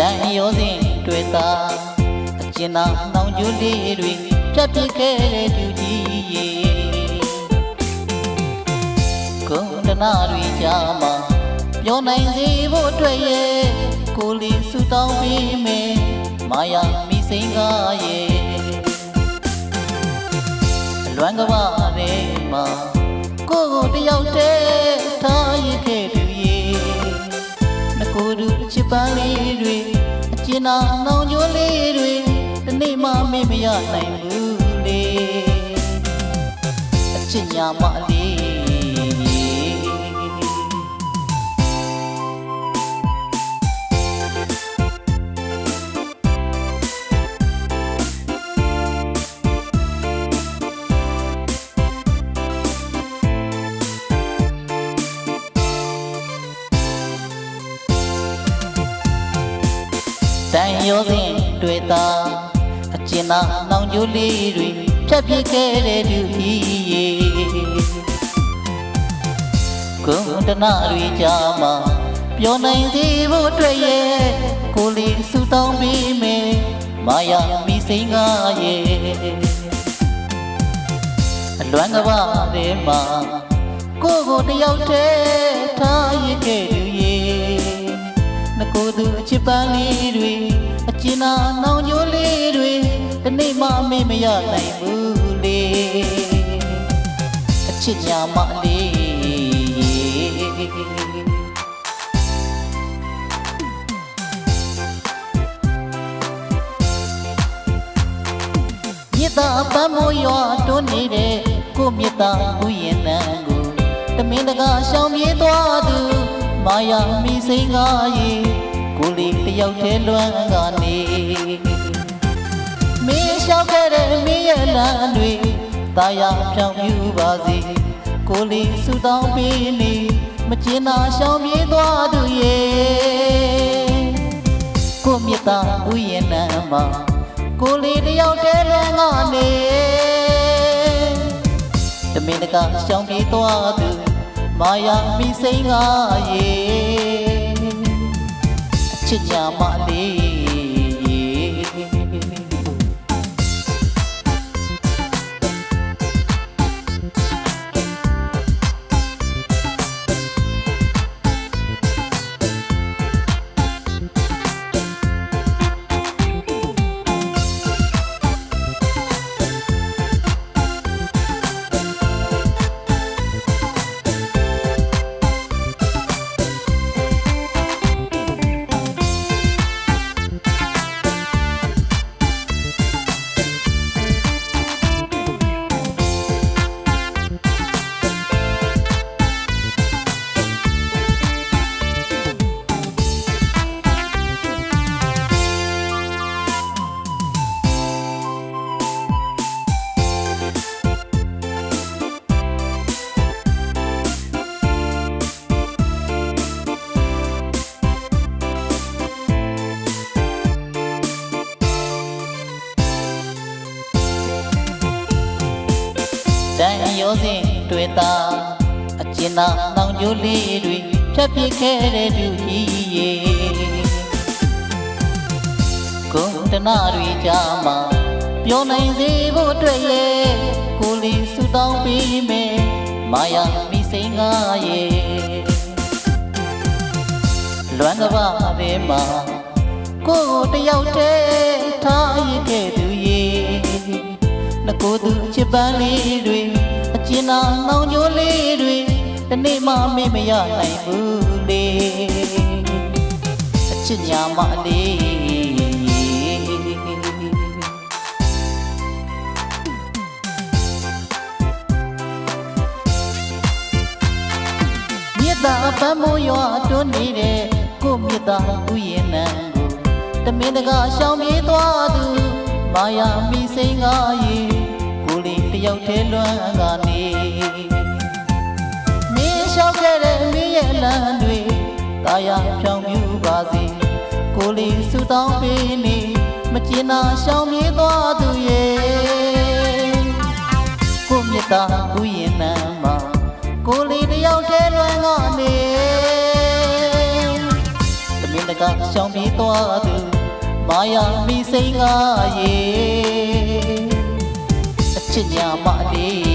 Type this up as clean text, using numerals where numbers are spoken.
တိုင်းရောစဉ်တွေ့တာအကျဉ်းသားနှောင်ကြိုးလေးတွေဖြတ်ပြခဲ့တဲ့သူကြီးရေကုန်းတနာတွေကြားမှာပြောနိုင်စေဖို့အတွက်ရဲ့ကိုယ်လေးဆူတောင်းပေးမယ်မာယာမိစိန်ကားရဲ့လွမ်းကဘာနဲ့မှာကိုယ်တယောက်တည်းထားရခဲ့သူရေငကိုယ်တို့ချစ်ပန်းလေးတွေအကျဉ်းသားနှောင်ကြိုးလေးတွေဒီနေ့မှမေ့မရနိုင်ဘူးလေအချစ်ညာမလေးတိုင်းရောစဉ်တွေ့တာအကျဉ်းသားနှောင်ကြိုးလေးတွေဖြတ်ပြခဲ့တဲ့သူကြီးရေကုန်းတနာတွေကြားမှာပြောနိုင်စေဖို့အတွက်ရဲ့ကိုယ်လေးဆူတောင်းပေးမယ်မာယာမိစိန်ကားရဲ့အလွမ်းကဘာထဲမှာကိုယ်တယောက်တည်းထားရခဲ့သူရေကိုယ်သူအချစ်ပန်းလေးတွေအကျဉ်းသားနှောင်ကြိုးလေးတွေဒီနေ့မှမေ့မရနိုင်ဘူးလေအချစ်ညာမလေးမြေတာပန်းမိုးရွာတွန်းနေတဲ့ကိုမြေတာဥယျာဉ်နံကိုတမင်တကာရှောင်ပြေးသွားသူမာယာမိစိန်ကားရေကိုလေးတယောက်တည်းလွမ်းကနေမင်းလျှောက်ခဲ့တဲ့မင်းရဲ့လမ်းတွေတာယာဖြောင်းပြူပါစေကိုလေးဆူတောင်းပေးနေမကျင်သာရှောင်ပြေးသွားသူရေကိုမြတ်တာဥယျာဉ်နံမှာကိုလေးတယောက်တည်းလွမ်းကနေတမင်တကာရှောင်ပြေးသွားသူမာယာမိစိန်ကားရေအချစ်ညာမလေးတိုင်းရောစဉ်တွေ့တာအကျဉ်းသားနှောင်ကြိုးလေးတွေဖြတ်ပြခဲ့တဲ့သူကြီးရေကုန်းတနာတွေကြားမှာပြောနိုင်စေဖို့အတွက်ရဲ့ကိုလေးဆူတောင်းပေးမယ်မာယာမိစိန်ကားရေလွမ်းကဘာထဲမှာကိုယ်တယောက်တည်းထားရခဲ့သူရေကိုယ်သူချစ်ပန်းလေးတွေအကျဉ်းသားနှောင်ကြိုးလေးတွေဒီနေ့မှမေ့မရနိုင်ဘူးလေအချစ်ညာမလေးမြေတာပန်းမိုးရွာတွန်းနေတဲ့ကိုမြေတာဥယျာဉ်နံကိုတမင်တကာရှောင်ပြေးသွားသူမာယာမိစိန်ကားရေကိုလေးတယောက်တည်းလွမ်းကနေမင်းလျှောက်ခဲ့တဲ့မင်းရဲ့လမ်းတွေတာယာဖြောင်းပြူပါစေကိုလေးဆူတောင်းပေးနေမကျင်သာရှောင်ပြေးသွားသူရေကိုမြတ်တာဥယျာဉ်နံမှာကိုလေးတယောက်တည်းလွမ်းကနေတမင်တကာ ရှောင်ပြေးသွားသူမာယာမီစိန်ငါရေအချစ်ညာမလေး